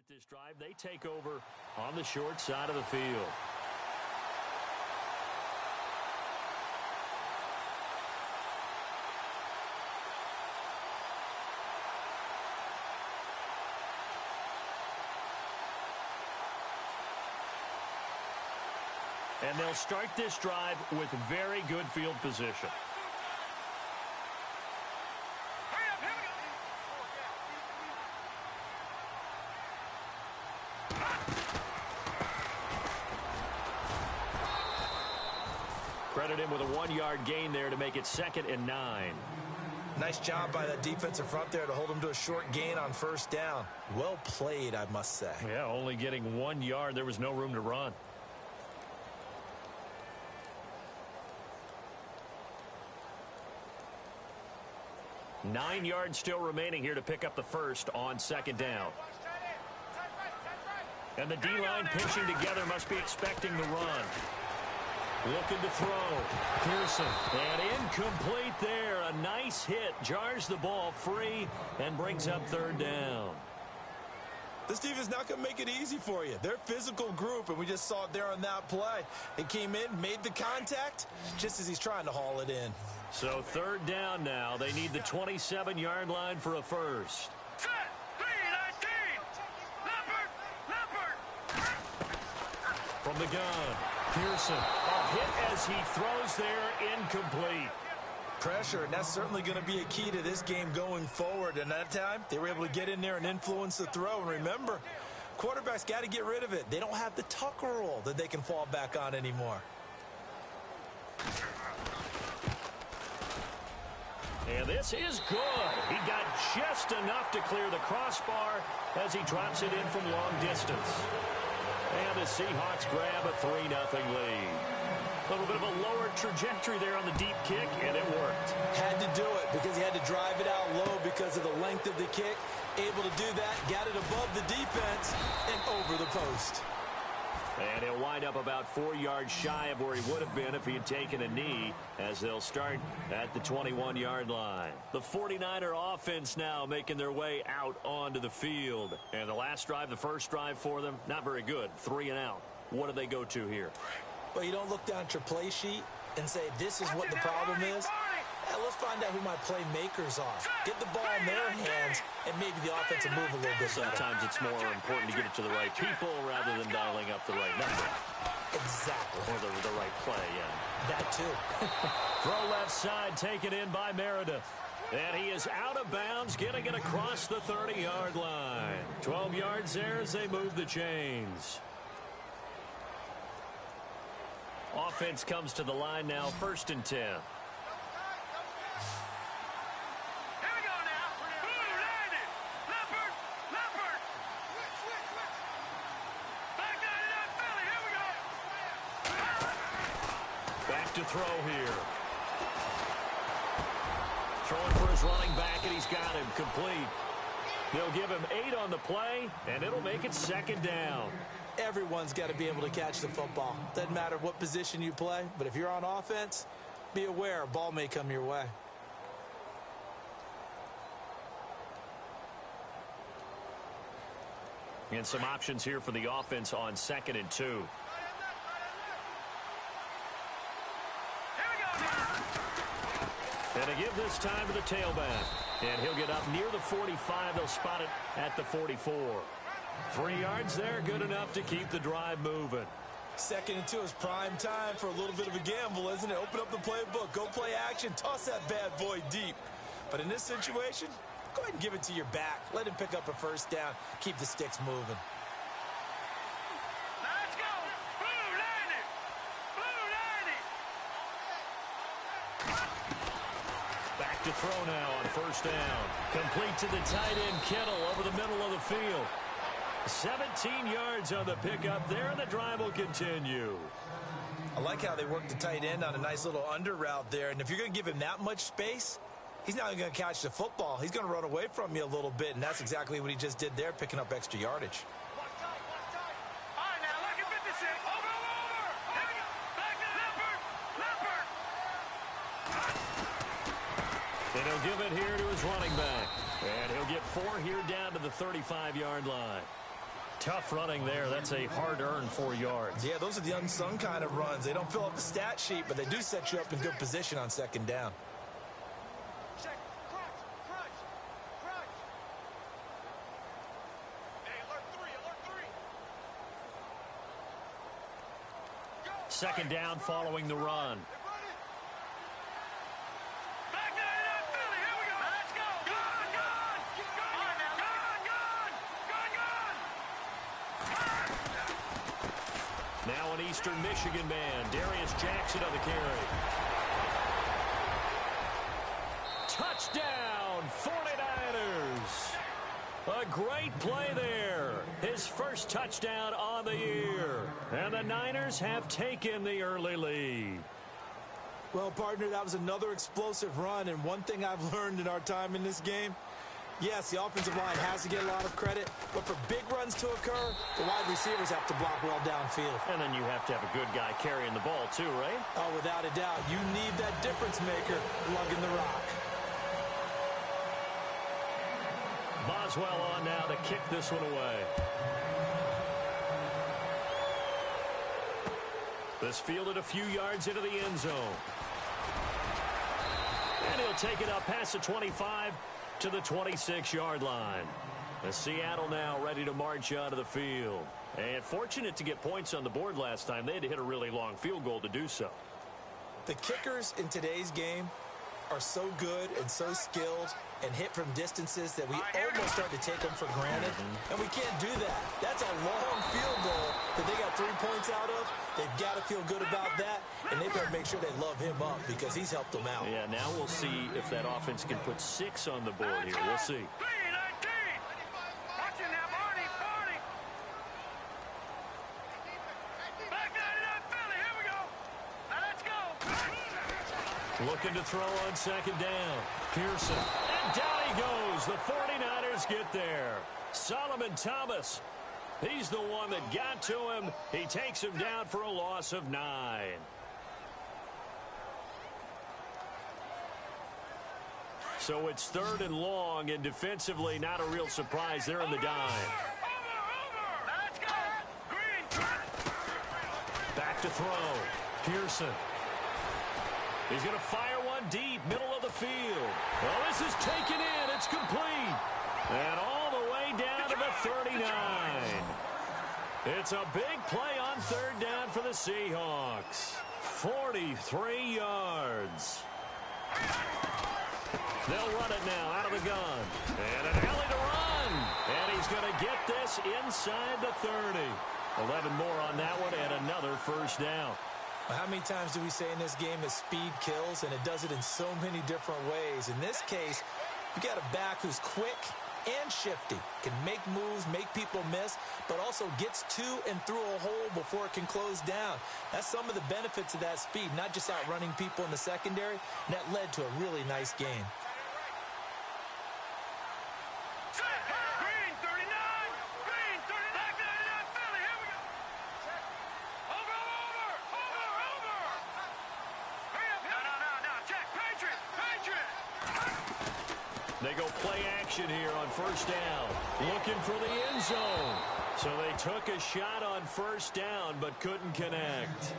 start this drive. They take over on the short side of the field. And they'll start this drive with very good field position. Credit him with a 1-yard gain there to make it 2nd and 9. Nice job by that defensive front there to hold him to a short gain on first down. Well played, I must say. Yeah, only getting 1 yard. There was no room to run. Nine yards still remaining here to pick up the first on 2nd down. And the D-line pinching together must be expecting the run. Looking to throw. Pearson. And incomplete there. A nice hit. Jars the ball free and brings up 3rd down. This defense is not going to make it easy for you. They're a physical group, and we just saw it there on that play. They came in, made the contact, just as he's trying to haul it in. So 3rd down now. They need the 27-yard line for a first. Set, 3-19. Leopard. From the gun, Pearson. A hit as he throws there, incomplete. Pressure, and that's certainly going to be a key to this game going forward. And that time, they were able to get in there and influence the throw. And remember, quarterbacks got to get rid of it. They don't have the Tucker roll that they can fall back on anymore. And this is good. He got just enough to clear the crossbar as he drops it in from long distance. And the Seahawks grab a 3-0 lead. A little bit of a lower trajectory there on the deep kick, and it worked. Had to do it because he had to drive it out low because of the length of the kick. Able to do that, got it above the defense and over the post. And he'll wind up about 4 yards shy of where he would have been if he had taken a knee, as they'll start at the 21-yard line. The 49er offense now making their way out onto the field. And the last drive, the first drive for them, not very good. 3 and out. What do they go to here? Well, you don't look down at your play sheet and say, this is what the problem is. Yeah, let's find out who my playmakers are. Get the ball in their hands, and maybe the offense will move a little bit better. Sometimes it's more important to get it to the right people rather than dialing up the right number. Exactly. Or the right play, yeah. That too. Throw left side, taken in by Meredith. And he is out of bounds, getting it across the 30-yard line. 12 yards there as they move the chains. Offense comes to the line now, 1st and 10. To throw here. Throwing for his running back, and he's got him complete. They'll give him 8 on the play, and it'll make it 2nd down. Everyone's got to be able to catch the football. Doesn't matter what position you play, but if you're on offense, be aware a ball may come your way. And some options here for the offense on 2nd and 2. And they give this time to the tailback. And he'll get up near the 45. They'll spot it at the 44. 3 yards there, good enough to keep the drive moving. 2nd and 2 is prime time for a little bit of a gamble, isn't it? Open up the playbook, go play action, toss that bad boy deep. But in this situation, go ahead and give it to your back. Let him pick up a first down, keep the sticks moving. To throw now on 1st down. Complete to the tight end, Kittle, over the middle of the field. 17 yards on the pickup there, and the drive will continue. I like how they work the tight end on a nice little under route there. And if you're going to give him that much space, he's not going to catch the football. He's going to run away from you a little bit, and that's exactly what he just did there, picking up extra yardage. And he'll give it here to his running back. And he'll get 4 here down to the 35-yard line. Tough running there. That's a hard-earned 4 yards. Yeah, those are the unsung kind of runs. They don't fill up the stat sheet, but they do set you up in good position on second down. Check. Crunch. Hey, alert 3. Go. Second down following the run. Back to Philly. Here we go. Let's go. Gone. Now an Eastern Michigan man, Darius Jackson on the carry. Touchdown, 49ers. A great play there. His first touchdown on the year. And the Niners have taken the early lead. Well, partner, that was another explosive run, and one thing I've learned in our time in this game, yes, the offensive line has to get a lot of credit, but for big runs to occur, the wide receivers have to block well downfield. And then you have to have a good guy carrying the ball too, right? Oh, without a doubt. You need that difference maker lugging the rock. Boswell on now to kick this one away. This fielded a few yards into the end zone. And he'll take it up past the 25 to the 26-yard line. The Seattle now ready to march out of the field. And fortunate to get points on the board last time. They had to hit a really long field goal to do so. The kickers in today's game are so good and so skilled and hit from distances that we almost start to take them for granted. And we can't do that. That's a long field goal that they got 3 points out of. They've got to feel good about that, and they better make sure they love him up because he's helped them out. Yeah, now we'll see if that offense can put 6 on the board here. We'll see. 3-19. Watch it now, Barney. Back to Philly. Here we go. Now let's go. Looking to throw on second down. Pearson. And down he goes. The 49ers get there. Solomon Thomas. He's the one that got to him. He takes him down for a loss of 9. So it's 3rd and long, and defensively not a real surprise. They're in the dime. Over. Let's go. Green. Back to throw. Pearson. He's going to fire one deep, middle of the field. Well, this is taken in. It's complete. And all the way down to the 39. It's a big play on 3rd down for the Seahawks. 43 yards. They'll run it now out of the gun. And an alley to run. And he's going to get this inside the 30. 11 more on that one and another first down. Well, how many times do we say in this game that speed kills, and it does it in so many different ways? In this case, you got a back who's quick and shifty, can make moves, make people miss, but also gets to and through a hole before it can close down. That's some of the benefits of that speed, not just outrunning people in the secondary, and that led to a really nice game. Green 39. Green 39. Back to Philly. Here we go. Over. Hurry up. No. Check. Patriot. They go play action here on first down. Looking for the end zone. So they took a shot on first down but couldn't connect.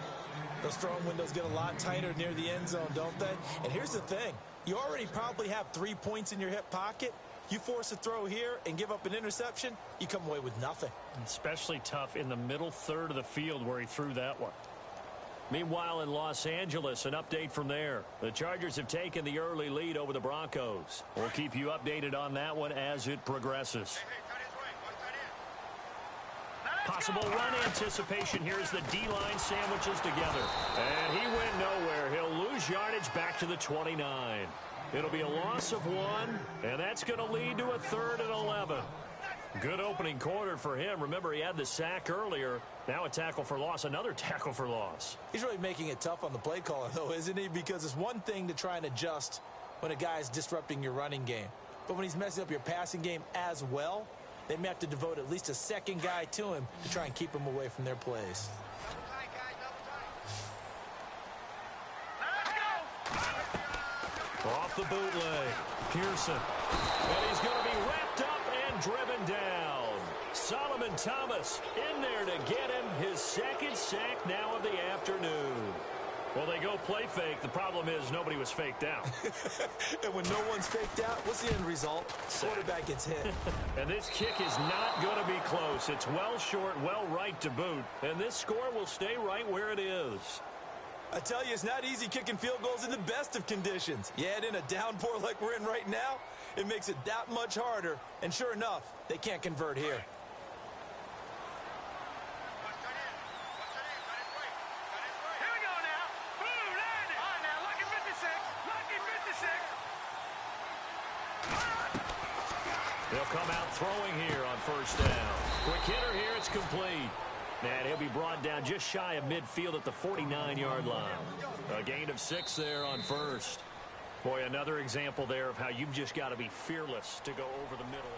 Those throwing windows get a lot tighter near the end zone, don't they? And here's the thing. You already probably have 3 points in your hip pocket. You force a throw here and give up an interception, you come away with nothing. Especially tough in the middle third of the field where he threw that one. Meanwhile, in Los Angeles, an update from there. The Chargers have taken the early lead over the Broncos. We'll keep you updated on that one as it progresses. Possible run anticipation here as the D-line sandwiches together. And he went nowhere. He'll lose yardage back to the 29. It'll be a loss of 1, and that's going to lead to a 3rd and 11. Good opening quarter for him. Remember, he had the sack earlier. Now a tackle for loss, another tackle for loss. He's really making it tough on the play caller, though, isn't he? Because it's one thing to try and adjust when a guy is disrupting your running game. But when he's messing up your passing game as well, they may have to devote at least a second guy to him to try and keep him away from their plays. Off the bootleg, Pearson. And he's going to be wrapped up and driven down. Solomon Thomas in there to get him his second sack now of the afternoon. Well, they go play fake. The problem is nobody was faked out. And when no one's faked out, what's the end result? Quarterback gets hit. And this kick is not going to be close. It's well short, well right to boot. And this score will stay right where it is. I tell you, it's not easy kicking field goals in the best of conditions. You add in a downpour like we're in right now, it makes it that much harder. And sure enough, they can't convert here. They'll come out throwing here on first down. Quick hitter here, it's complete. And he'll be brought down just shy of midfield at the 49-yard line. A gain of 6 there on first. Boy, another example there of how you've just got to be fearless to go over the middle.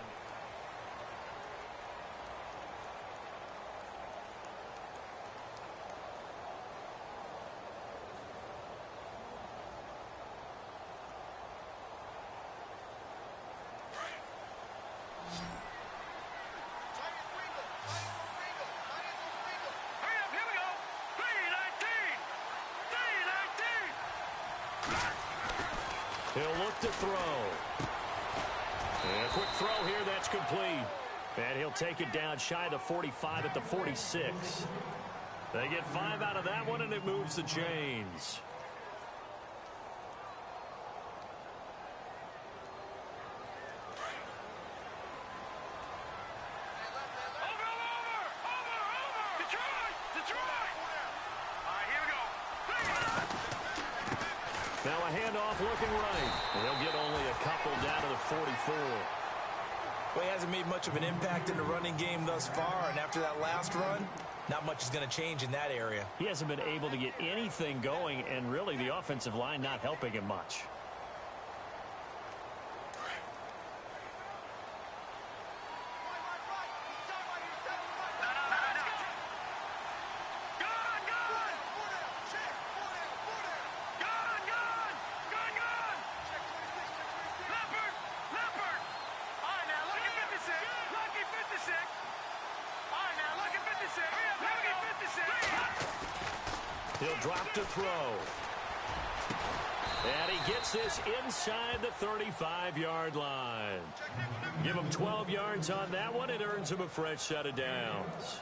He'll look to throw. And a quick throw here, that's complete. And he'll take it down shy of the 45 at the 46. They get 5 out of that one, and it moves the chains. Now a handoff looking right. And they'll get only a couple down to the 44. Well, he hasn't made much of an impact in the running game thus far, and after that last run, not much is going to change in that area. He hasn't been able to get anything going, and really the offensive line not helping him much. He'll drop to throw. And he gets this inside the 35-yard line. Give him 12 yards on that one. It earns him a fresh set of downs.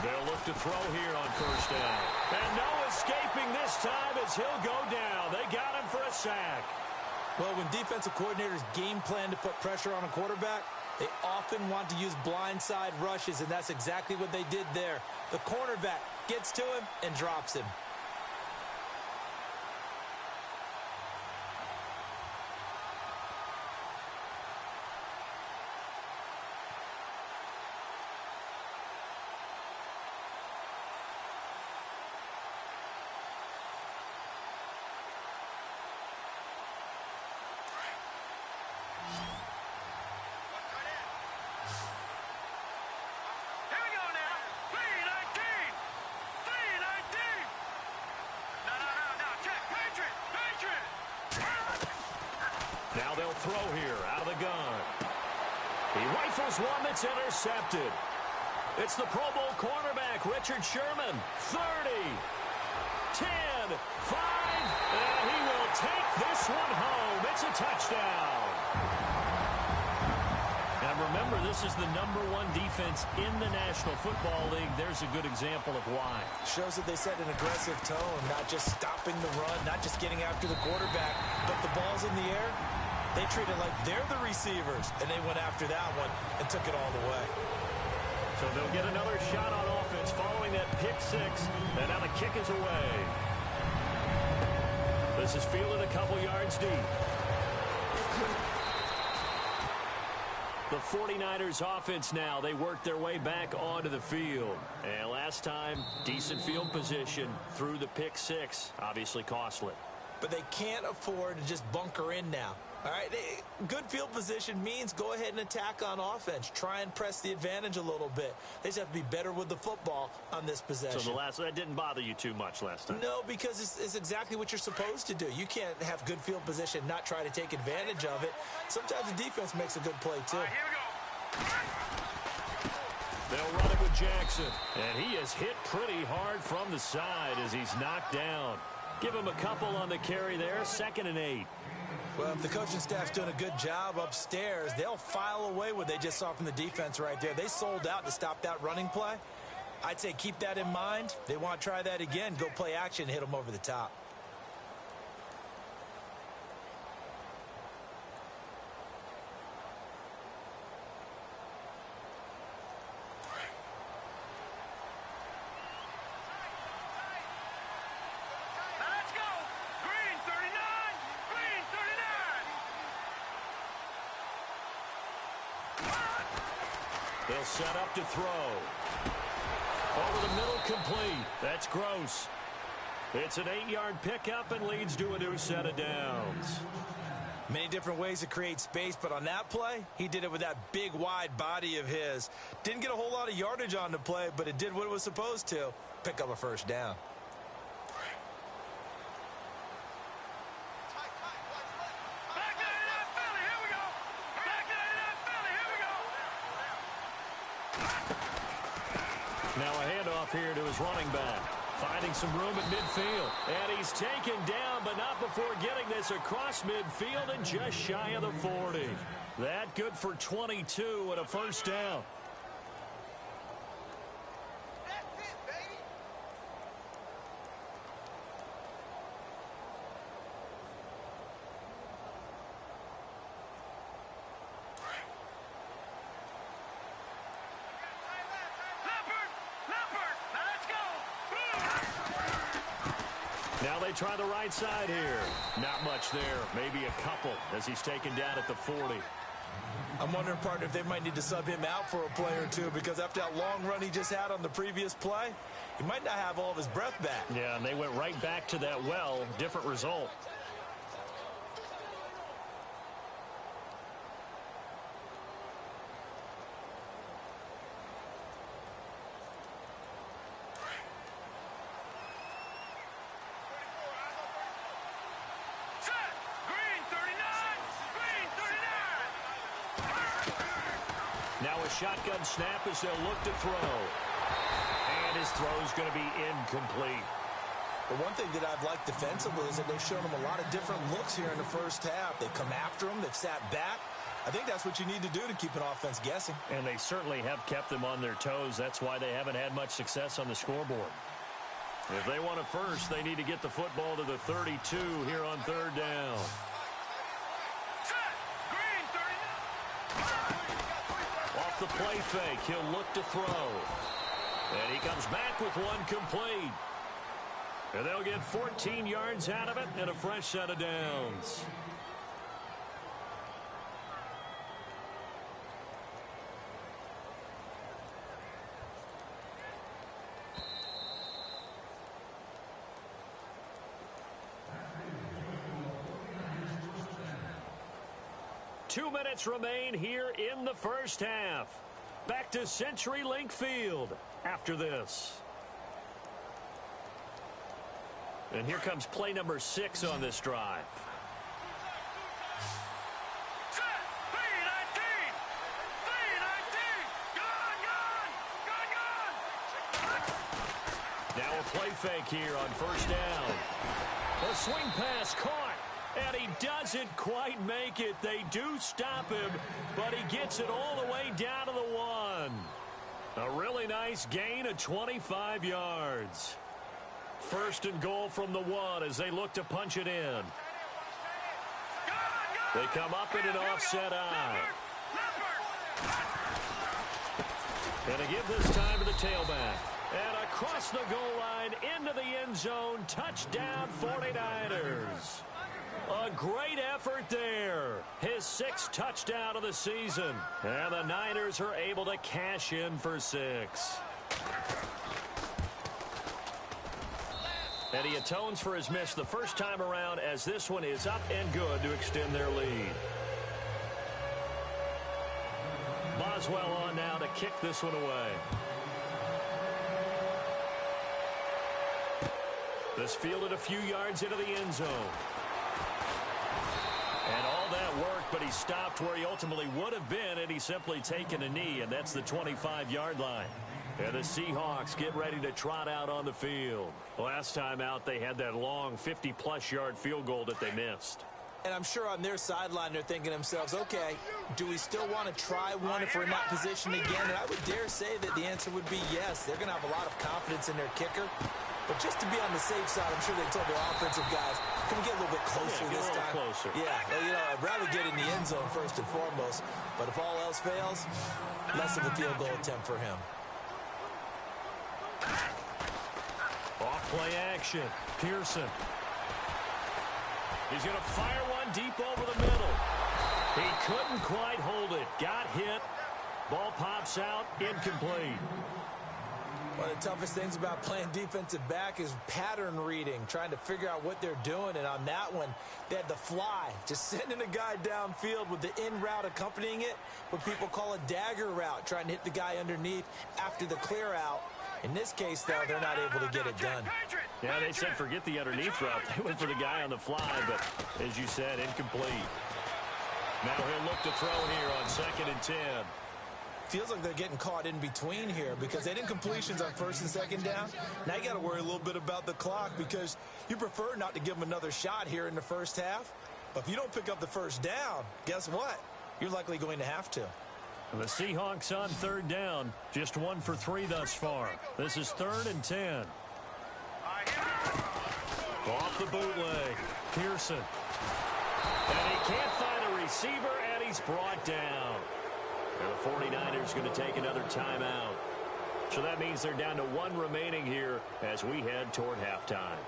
They'll look to throw here on first down. And no escaping this time as he'll go down. They got him for a sack. Well, when defensive coordinators game plan to put pressure on a quarterback, they often want to use blindside rushes, and that's exactly what they did there. The cornerback gets to him and drops him. Now they'll throw here out of the gun. He rifles one that's intercepted. It's the Pro Bowl cornerback, Richard Sherman. 30, 10, 5, and he will take this one home. It's a touchdown. And remember, this is the #1 defense in the National Football League. There's a good example of why. Shows that they set an aggressive tone, not just stopping the run, not just getting after the quarterback, but the ball's in the air. They treat it like they're the receivers, and they went after that one and took it all the way. So they'll get another shot on offense following that pick six, and now the kick is away. This is fielded a couple yards deep. The 49ers offense now, they work their way back onto the field. And last time, decent field position through the pick six. Obviously costly. But they can't afford to just bunker in now. All right, good field position means go ahead and attack on offense. Try and press the advantage a little bit. They just have to be better with the football on this possession. So that didn't bother you too much last time? No, because it's exactly what you're supposed to do. You can't have good field position, not try to take advantage of it. Sometimes the defense makes a good play, too. All right, here we go. They'll run it with Jackson. And he is hit pretty hard from the side as he's knocked down. Give him a couple on the carry there, 2nd and 8. Well, if the coaching staff's doing a good job upstairs, they'll file away what they just saw from the defense right there. They sold out to stop that running play. I'd say keep that in mind. They want to try that again. Go play action, hit them over the top. Let's go. Green 39. Green 39. They'll set up to throw. Over the middle, complete. That's Gross. It's an 8-yard pickup and leads to a new set of downs. Many different ways to create space, but on that play, he did it with that big, wide body of his. Didn't get a whole lot of yardage on the play, but it did what it was supposed to. Pick up a first down. Back 99 Philly. Here we go. Back 99 Philly. Here we go. Now a handoff here to his running back. Finding some room at midfield. And he's taken down, but not before getting this across midfield and just shy of the 40. That good for 22 and a first down. That's it, baby. Leopard. Leopard. Now let's go. Now they try the right side here. Not much there. Maybe a couple as he's taken down at the 40. I'm wondering, partner, if they might need to sub him out for a play or two, because after that long run he just had on the previous play, he might not have all of his breath back. Yeah, and they went right back to that well. Different result. Set. Green 39. Green 39. Now a shotgun snap as they'll look to throw. And his throw's going to be incomplete. But one thing that I've liked defensively is that they've shown him a lot of different looks here in the first half. They've come after him. They've sat back. I think that's what you need to do to keep an offense guessing. And they certainly have kept them on their toes. That's why they haven't had much success on the scoreboard. If they want it first, they need to get the football to the 32 here on 3rd down. Set. Green 39. Off the play fake, he'll look to throw. And he comes back with one complete. And they'll get 14 yards out of it and a fresh set of downs. Two minutes remain here in the first half. Back to CenturyLink Field after this. And here comes play number 6 on this drive. Set. B19. B19. Gone. Now a play fake here on first down. A swing pass caught. And he doesn't quite make it. They do stop him, but he gets it all the way down to the 1. A really nice gain of 25 yards. First and goal from the 1 as they look to punch it in. They come up in an offset eye. And they give this time to the tailback. And across the goal line into the end zone. Touchdown 49ers. A great effort there. His 6th touchdown of the season. And the Niners are able to cash in for 6. And he atones for his miss the first time around, as this one is up and good to extend their lead. Boswell on now to kick this one away. This fielded a few yards into the end zone. And all that worked, but he stopped where he ultimately would have been had he simply taken a knee, and that's the 25-yard line. And the Seahawks get ready to trot out on the field. Last time out, they had that long 50-plus yard field goal that they missed. And I'm sure on their sideline they're thinking to themselves, okay, do we still want to try one if we're in that position again? And I would dare say that the answer would be yes. They're going to have a lot of confidence in their kicker. But just to be on the safe side, I'm sure they told their offensive guys, can we get a little bit closer this time? Closer. Yeah, well, I'd rather get in the end zone first and foremost. But if all else fails, less of a field goal attempt for him. Off play action. Pearson. He's going to fire one deep over the middle. He couldn't quite hold it. Got hit. Ball pops out. Incomplete. One of the toughest things about playing defensive back is pattern reading, trying to figure out what they're doing. And on that one, they had the fly, just sending a guy downfield with the in route accompanying it, what people call a dagger route, trying to hit the guy underneath after the clear out. In this case, though, they're not able to get it done. Yeah, they said forget the underneath route. They went for the guy on the fly, but as you said, incomplete. Now he'll look to throw here on 2nd and 10. Feels like they're getting caught in between here because they did incompletions on 1st and 2nd down. Now you got to worry a little bit about the clock because you prefer not to give them another shot here in the first half. But if you don't pick up the first down, guess what? You're likely going to have to. The Seahawks on 3rd down, just 1 for 3 thus far. This is 3rd and 10. Off the bootleg, Pearson. And he can't find a receiver, and he's brought down. And the 49ers going to take another timeout. So that means they're down to 1 remaining here as we head toward halftime.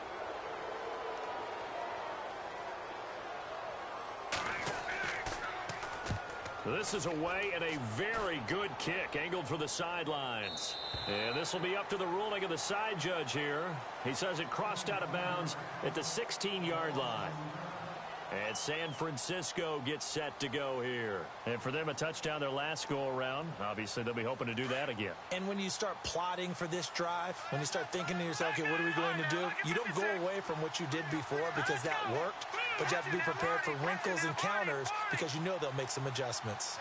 This is away and a very good kick angled for the sidelines. And this will be up to the ruling of the side judge here. He says it crossed out of bounds at the 16-yard line. And San Francisco gets set to go here. And for them, a touchdown their last go-around. Obviously, they'll be hoping to do that again. And when you start plotting for this drive, when you start thinking to yourself, okay, what are we going to do? You don't go away from what you did before because that worked. But you have to be prepared for wrinkles and counters because you know they'll make some adjustments.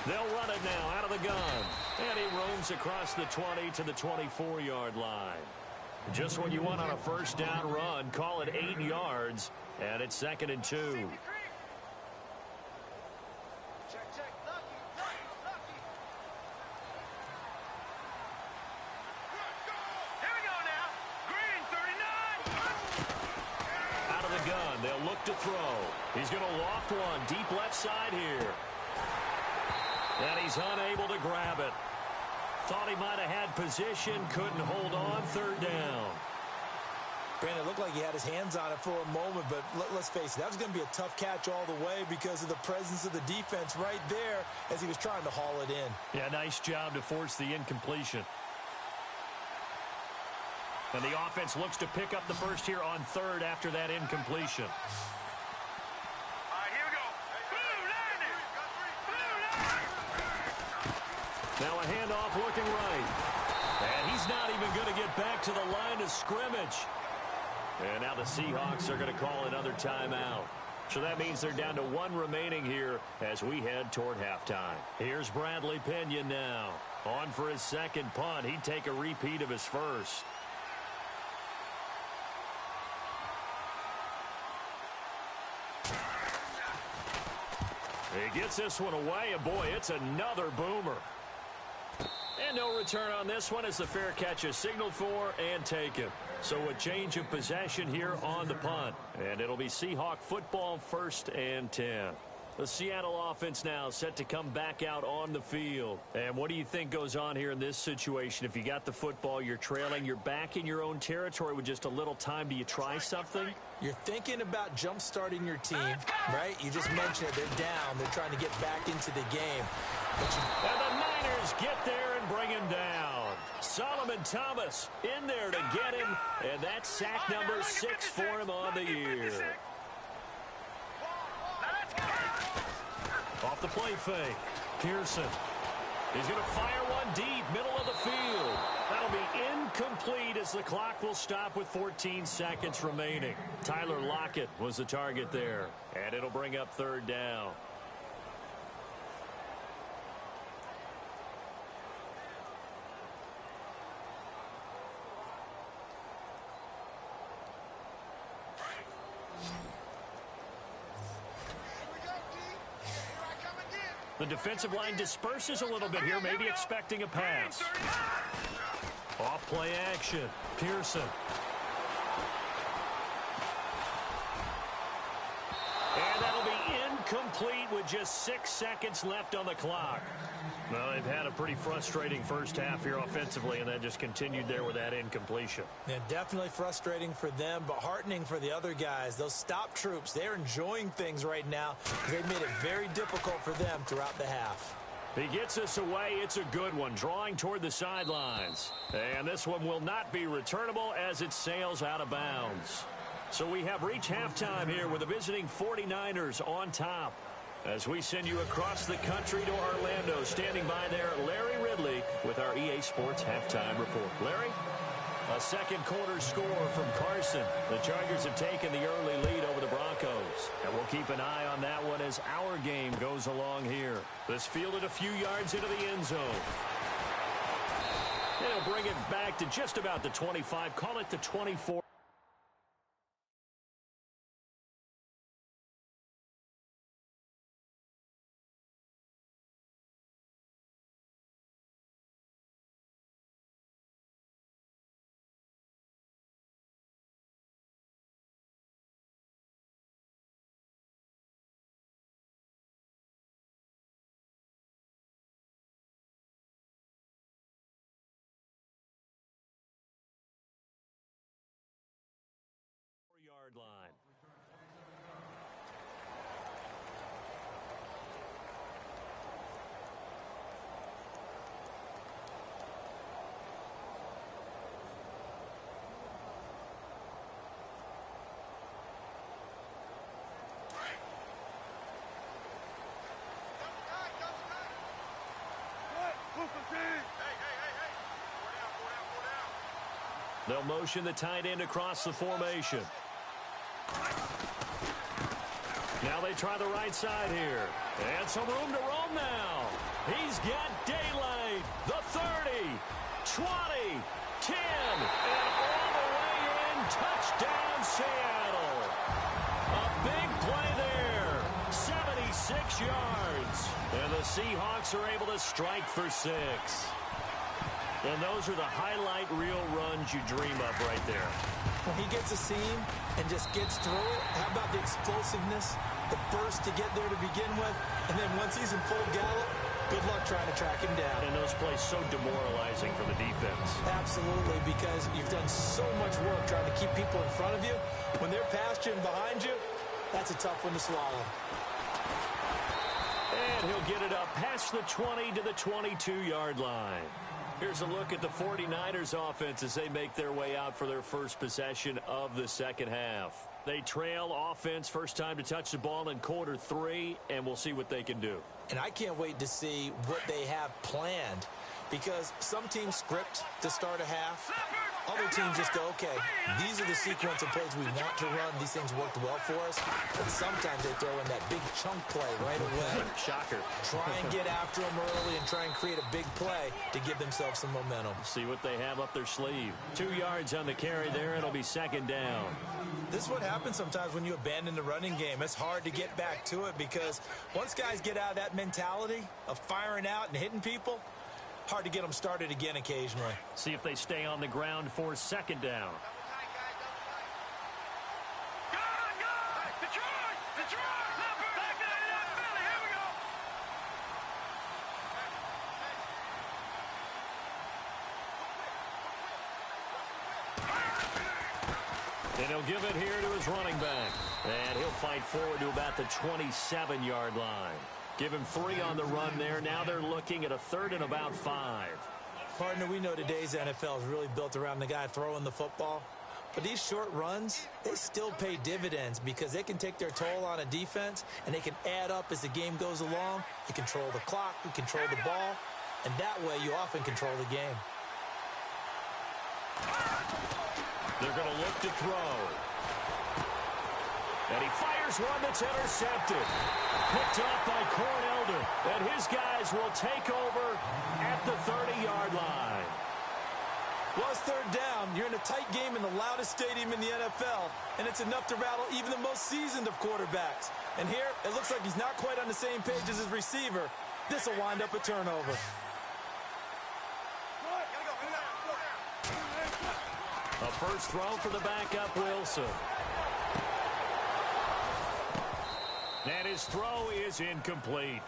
They'll run it now out of the gun. And he roams across the 20 to the 24-yard line. Just what you want on a first down run. Call it 8 yards. And it's 2nd and 2. Here we go now. Green 39. Out of the gun. They'll look to throw. He's going to loft one deep left side here. And he's unable to grab it. Thought he might have had position, couldn't hold on. 3rd down. Brandon, it looked like he had his hands on it for a moment, but let's face it, that was going to be a tough catch all the way because of the presence of the defense right there as he was trying to haul it in. Yeah, nice job to force the incompletion. And the offense looks to pick up the first here on 3rd after that incompletion. Now a handoff looking right. And he's not even going to get back to the line of scrimmage. And now the Seahawks are going to call another timeout. So that means they're down to 1 remaining here as we head toward halftime. Here's Bradley Pinion now. On for his 2nd punt. He'd take a repeat of his first. He gets this one away, and boy, it's another boomer. And no return on this one as the fair catch is signaled for and taken. So a change of possession here on the punt. And it'll be Seahawk football 1st and 10. The Seattle offense now set to come back out on the field. And what do you think goes on here in this situation? If you got the football, you're trailing, you're back in your own territory with just a little time. Do you try something? You're thinking about jump-starting your team, right? You just mentioned it. They're down. They're trying to get back into the game. And the Niners get there and bring him down. Solomon Thomas in there to get him. And that's sack number 6 for him on the year. Off the play fake. Pearson. He's going to fire one deep, middle of the field. That'll be incomplete as the clock will stop with 14 seconds remaining. Tyler Lockett was the target there. And it'll bring up 3rd down. The defensive line disperses a little bit here, maybe expecting a pass. Off play action. Pearson. And that'll be incomplete with just 6 seconds left on the clock. Well, they've had a pretty frustrating first half here offensively, and then just continued there with that incompletion. Yeah, definitely frustrating for them, but heartening for the other guys. Those stop troops, they're enjoying things right now. They've made it very difficult for them throughout the half. He gets us away. It's a good one, drawing toward the sidelines. And this one will not be returnable as it sails out of bounds. So we have reached halftime here with the visiting 49ers on top. As we send you across the country to Orlando, standing by there, Larry Ridley with our EA Sports Halftime Report. Larry? A second quarter score from Carson. The Chargers have taken the early lead over the Broncos. And we'll keep an eye on that one as our game goes along here. This fielded a few yards into the end zone. They'll bring it back to just about the 25. Call it the 24. Yard line. They'll motion the tight end across the formation. Now they try the right side here. And some room to roam now. He's got daylight. The 30, 20, 10, and all the way in. Touchdown, Seattle. A big play there. 76 yards. And the Seahawks are able to strike for 6. And those are the highlight reel runs you dream of right there. When he gets a seam and just gets through it, how about the explosiveness, the burst to get there to begin with, and then once he's in full gallop, good luck trying to track him down. And those plays so demoralizing for the defense. Absolutely, because you've done so much work trying to keep people in front of you. When they're past you and behind you, that's a tough one to swallow. And he'll get it up past the 20 to the 22-yard line. Here's a look at the 49ers offense as they make their way out for their first possession of the second half. They trail offense first time to touch the ball in quarter 3, and we'll see what they can do. And I can't wait to see what they have planned, because some teams script to start a half. Other teams just go, okay, these are the sequence of plays we want to run. These things worked well for us. And sometimes they throw in that big chunk play right away. Shocker. Try and get after them early and try and create a big play to give themselves some momentum. See what they have up their sleeve. 2 yards on the carry there. It'll be second down. This is what happens sometimes when you abandon the running game. It's hard to get back to it because once guys get out of that mentality of firing out and hitting people, hard to get them started again occasionally. See if they stay on the ground for second down. And he'll give it here to his running back. And he'll fight forward to about the 27-yard line. Give him 3 on the run there. Now they're looking at a 3rd and about 5. Partner, we know today's NFL is really built around the guy throwing the football. But these short runs, they still pay dividends because they can take their toll on a defense, and they can add up as the game goes along. You control the clock, you control the ball, and that way you often control the game. They're going to look to throw. And he fires one that's intercepted. Picked off by Cornelder. And his guys will take over at the 30-yard line. Well, it's 3rd down. You're in a tight game in the loudest stadium in the NFL, and it's enough to rattle even the most seasoned of quarterbacks. And here, it looks like he's not quite on the same page as his receiver. This will wind up a turnover. A first throw for the backup, Wilson. And his throw is incomplete.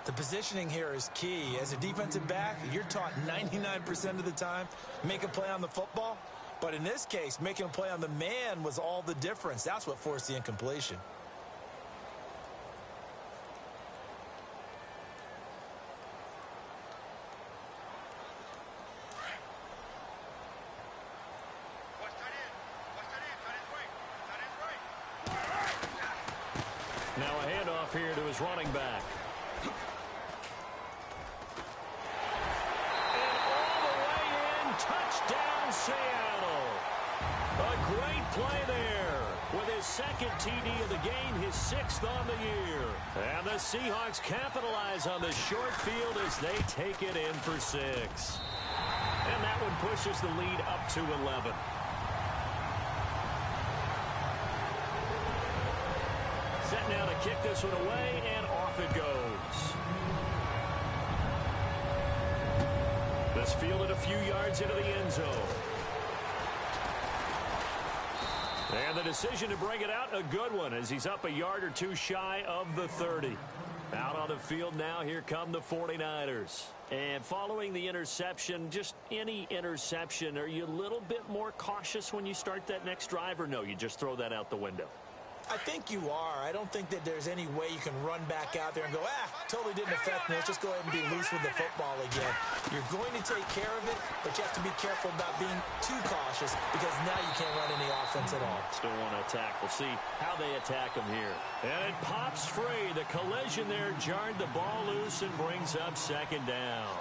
The positioning here is key. As a defensive back, you're taught 99% of the time, make a play on the football. But in this case, making a play on the man was all the difference. That's what forced the incompletion. Now a handoff here to his running back. Touchdown, Seattle. A great play there. With his 2nd TD of the game, his 6th on the year. And the Seahawks capitalize on the short field as they take it in for 6. And that one pushes the lead up to 11. Set now to kick this one away, and off it goes. This fielded a few yards into the end zone. And the decision to bring it out, a good one, as he's up a yard or 2 shy of the 30. Out on the field now, here come the 49ers. And following the interception, just any interception, are you a little bit more cautious when you start that next drive, or no, you just throw that out the window? I think you are. I don't think that there's any way you can run back out there and go, totally didn't affect me. Let's just go ahead and be loose with the football again. You're going to take care of it, but you have to be careful about being too cautious because now you can't run any offense at all. Still want to attack. We'll see how they attack him here. And it pops free. The collision there jarred the ball loose and brings up 2nd down.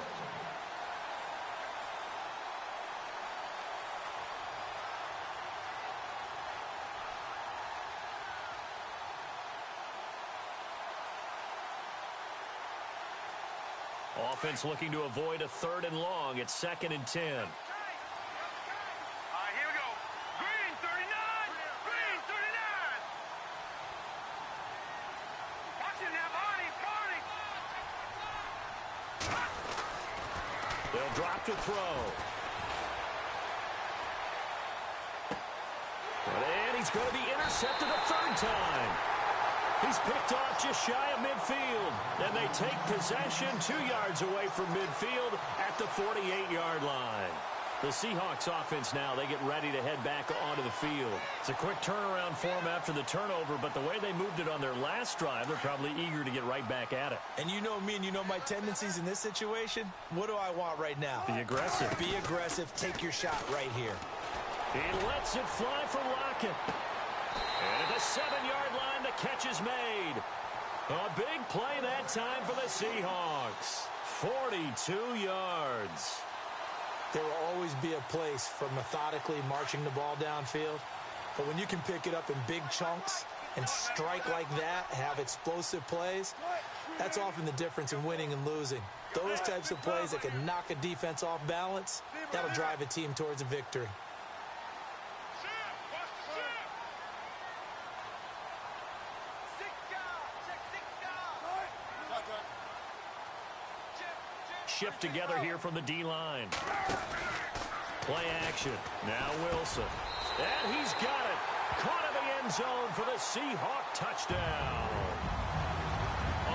Offense looking to avoid a 3rd and long. It's 2nd and 10. All right, here we go. Green 39. Green 39. Watch it now, Barney. They'll drop to throw. And he's going to be intercepted a 3rd time. He's picked off just shy of midfield. And they take possession 2 yards away from midfield at the 48-yard line. The Seahawks offense now, they get ready to head back onto the field. It's a quick turnaround for them after the turnover, but the way they moved it on their last drive, they're probably eager to get right back at it. And you know me and you know my tendencies in this situation. What do I want right now? Be aggressive. Be aggressive. Take your shot right here. He lets it fly for Lockett. And at the 7-yard line, the catch is made. A big play that time for the Seahawks. 42 yards. There will always be a place for methodically marching the ball downfield. But when you can pick it up in big chunks and strike like that, have explosive plays, that's often the difference in winning and losing. Those types of plays that can knock a defense off balance, that'll drive a team towards a victory. Shift together here from the D-line. Play action. Now Wilson. And he's got it. Caught in the end zone for the Seahawk touchdown.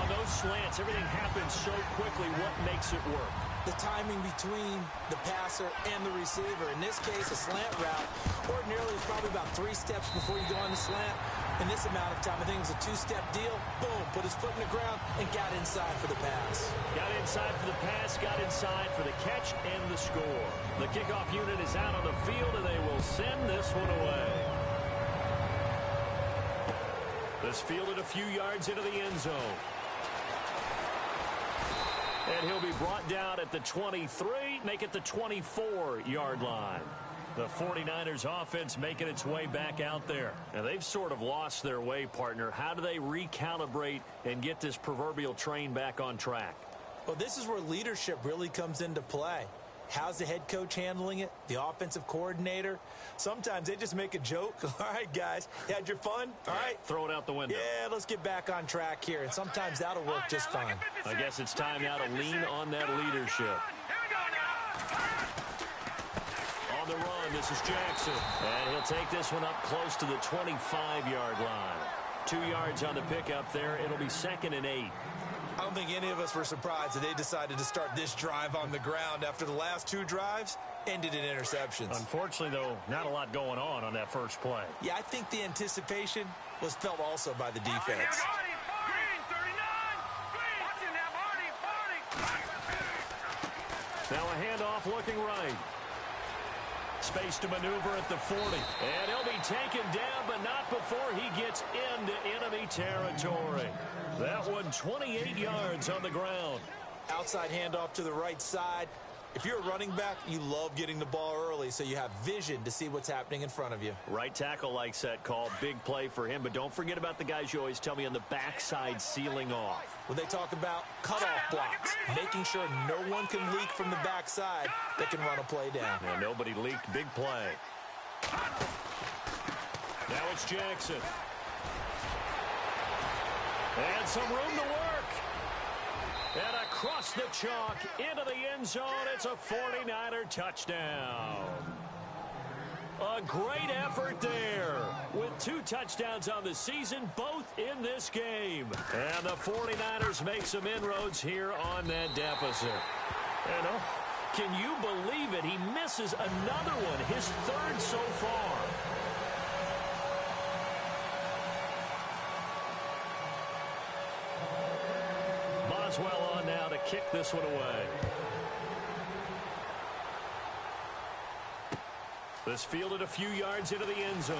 On those slants, everything happens so quickly. What makes it work? the timing between the passer and the receiver. In this case, a slant route ordinarily is probably about 3 steps before you go on the slant. In this amount of time, I think it was a 2-step deal. Boom, put his foot in the ground and got inside for the pass. Got inside for the pass, got inside for the catch and the score. The kickoff unit is out on the field, and they will send this one away. This fielded a few yards into the end zone. And he'll be brought down at the 23, make it the 24-yard line. The 49ers offense making its way back out there. And they've sort of lost their way, partner. How do they recalibrate and get this proverbial train back on track? Well, this is where leadership really comes into play. How's the head coach handling it? The offensive coordinator? Sometimes they just make a joke. All right, guys, you had your fun? All right. Throw it out the window. Yeah, let's get back on track here. And sometimes that'll work just fine. I guess it's time now to lean on that leadership. On the run, this is Jackson. And he'll take this one up close to the 25-yard line. 2 yards on the pickup there. It'll be 2nd and 8. I don't think any of us were surprised that they decided to start this drive on the ground after the last 2 drives ended in interceptions. Unfortunately, though, not a lot going on that first play. Yeah, I think the anticipation was felt also by the defense. Now a handoff looking right. Space to maneuver at the 40. And he'll be taken down, but not before he gets into enemy territory. That one 28 yards on the ground. Outside handoff to the right side. If you're a running back, you love getting the ball early so you have vision to see what's happening in front of you. Right tackle likes that call. Big play for him. But don't forget about the guys you always tell me on the backside sealing off. When they talk about cutoff blocks, making sure no one can leak from the backside that can run a play down. Yeah, nobody leaked. Big play. Now it's Jackson. And some room to work. And across the chalk into the end zone. It's a 49er touchdown. A great effort there with 2 touchdowns on the season, both in this game. And the 49ers make some inroads here on that deficit. And can you believe it? He misses another one, his 3rd so far. Boswell on now to kick this one away. This fielded a few yards into the end zone.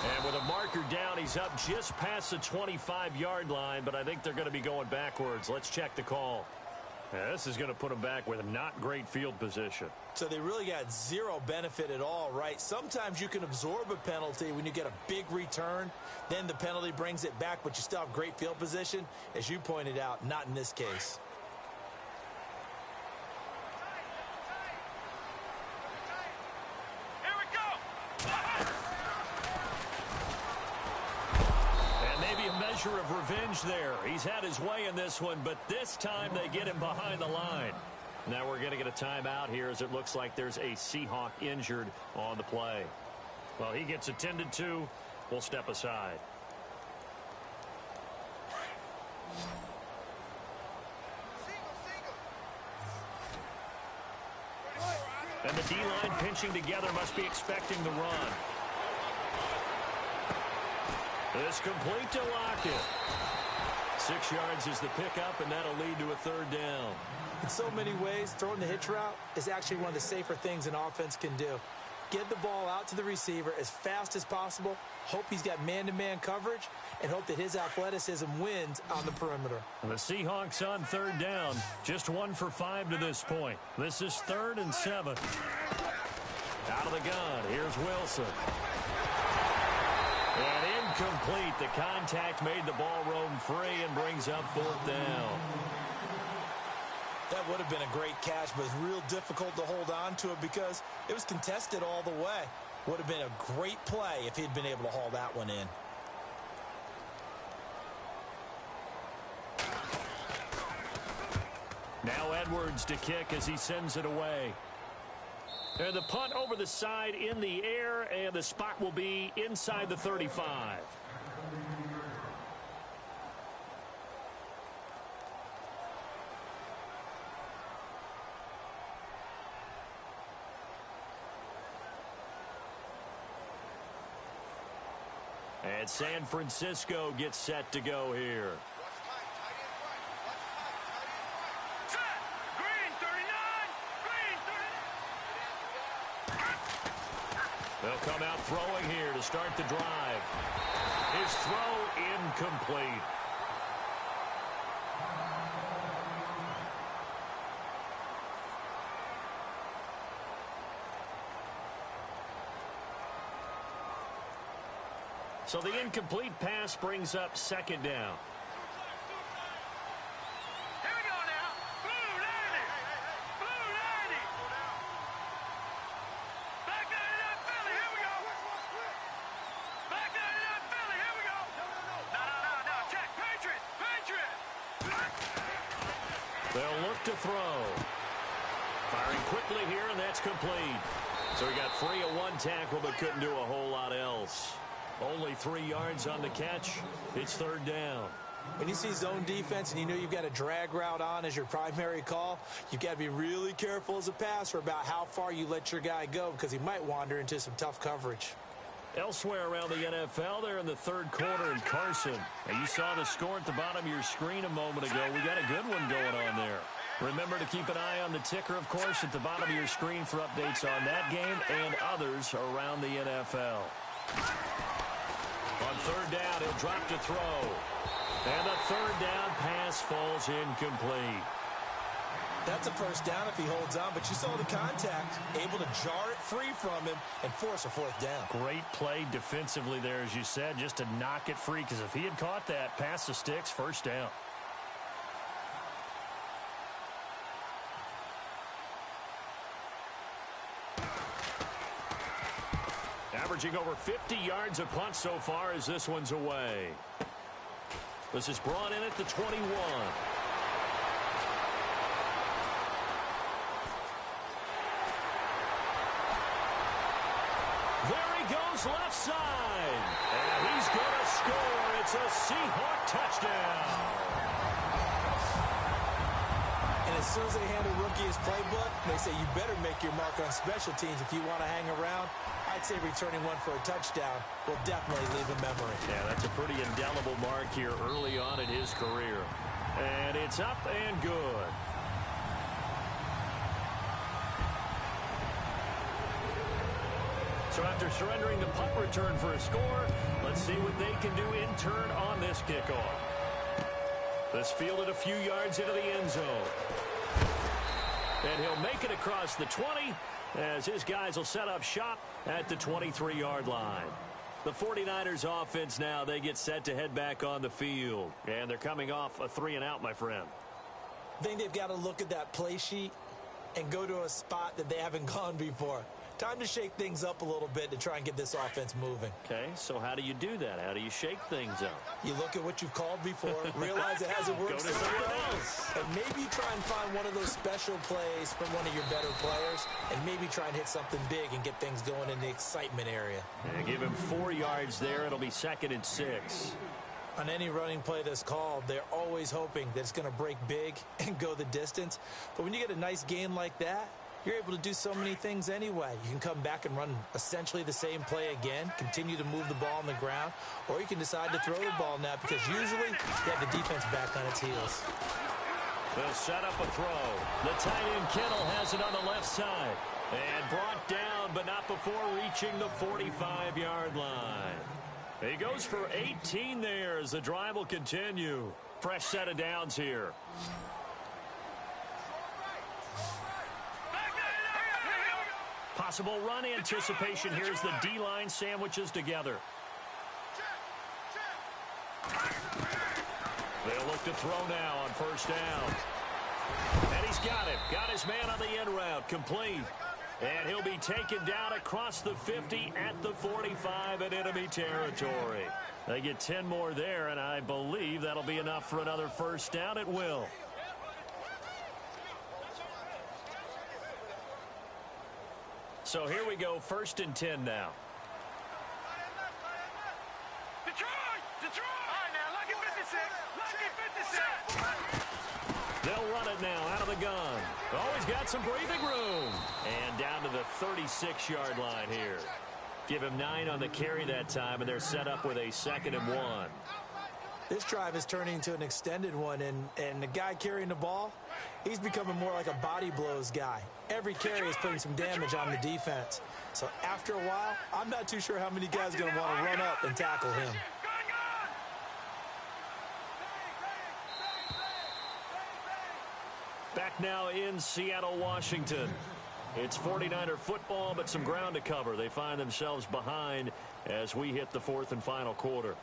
And with a marker down, he's up just past the 25-yard line, but I think they're going to be going backwards. Let's check the call. Yeah, this is going to put them back with not great field position. So they really got 0 benefit at all, right? Sometimes you can absorb a penalty when you get a big return. Then the penalty brings it back, but you still have great field position. As you pointed out, not in this case. Here we go. And maybe a measure of revenge there. He's had his way in this one, but this time they get him behind the line. Now we're going to get a timeout here as it looks like there's a Seahawk injured on the play. Well, he gets attended to. We'll step aside. And the D-line pinching together must be expecting the run. This complete to Lockett. 6 yards is the pickup, and that'll lead to a 3rd down. In so many ways, throwing the hitch route is actually one of the safer things an offense can do. Get the ball out to the receiver as fast as possible, hope he's got man-to-man coverage, and hope that his athleticism wins on the perimeter. And the Seahawks on 3rd down, just 1 for 5 to this point. This is 3rd and 7. Out of the gun, here's Wilson. And incomplete. The contact made the ball roam free and brings up 4th down. That would have been a great catch, but it's real difficult to hold on to it because it was contested all the way. Would have been a great play if he'd been able to haul that one in. Now Edwards to kick as he sends it away. And the punt over the side in the air, and the spot will be inside the 35. And San Francisco gets set to go here. Set. Green 39. Green 39. They'll come out throwing here to start the drive. His throw incomplete. So the incomplete pass brings up second down. Here we go now. Blue 90. Blue 90. Back 99 Philly. Here we go. Back 99 Philly. Here we go. No. Check. Patriot. Patriot. They'll look to throw. Firing quickly here, and that's complete. So he got free of one tackle, but couldn't do a whole lot else. Only 3 yards on the catch. It's third down. When you see zone defense and you know you've got a drag route on as your primary call, you've got to be really careful as a passer about how far you let your guy go because he might wander into some tough coverage. Elsewhere around the NFL, they're in the third quarter in Carson. And you saw the score at the bottom of your screen a moment ago. We got a good one going on there. Remember to keep an eye on the ticker, of course, at the bottom of your screen for updates on that game and others around the NFL. On third down, he'll drop to throw. And the third down pass falls incomplete. That's a first down if he holds on, but you saw the contact, able to jar it free from him and force a fourth down. Great play defensively there, as you said, just to knock it free, because if he had caught that, past the sticks, first down. Averaging over 50 yards a punt so far as this one's away. This is brought in at the 21. There he goes left side. And he's going to score. It's a Seahawk touchdown. And as soon as they hand a rookie his playbook, they say you better make your mark on special teams if you want to hang around. I'd say returning one for a touchdown will definitely leave a memory. Yeah, that's a pretty indelible mark here early on in his career. And it's up and good. So after surrendering the punt return for a score, let's see what they can do in turn on this kickoff. This fielded a few yards into the end zone. And he'll make it across the 20 as his guys will set up shop at the 23-yard line. The 49ers offense now, they get set to head back on the field. And they're coming off a 3-and-out, my friend. I think they've got to look at that play sheet and go to a spot that they haven't gone before. Time to shake things up a little bit to try and get this offense moving. Okay, so how do you do that? How do you shake things up? You look at what you've called before, realize it hasn't worked so well, and maybe try and find one of those special plays from one of your better players, and maybe try and hit something big and get things going in the excitement area. And give him 4 yards there. It'll be 2nd and 6. On any running play that's called, they're always hoping that it's going to break big and go the distance. But when you get a nice gain like that, you're able to do so many things anyway. You can come back and run essentially the same play again, continue to move the ball on the ground, or you can decide to throw the ball now because usually you have the defense back on its heels. They'll set up a throw. The tight end Kittle has it on the left side. And brought down, but not before reaching the 45-yard line. He goes for 18 there as the drive will continue. Fresh set of downs here. Possible run anticipation. Here's the D-line sandwiches together. They'll look to throw now on first down. And he's got it. Got his man on the end route. Complete. And he'll be taken down across the 50 at the 45 in enemy territory. They get 10 more there, and I believe that'll be enough for another first down. It will. So here we go, 1st and 10 now. Detroit! Detroit! All right, now, lucky 56. Lucky 56. They'll run it now out of the gun. Always got some breathing room. And down to the 36-yard line here. Give him 9 on the carry that time, and they're set up with a 2nd and 1. This drive is turning into an extended one, and the guy carrying the ball, he's becoming more like a body blows guy. Every carry is putting some damage on the defense. So after a while, I'm not too sure how many guys are going to want to run up and tackle him. Back now in Seattle, Washington. It's 49er football, but some ground to cover. They find themselves behind as we hit the 4th and final quarter.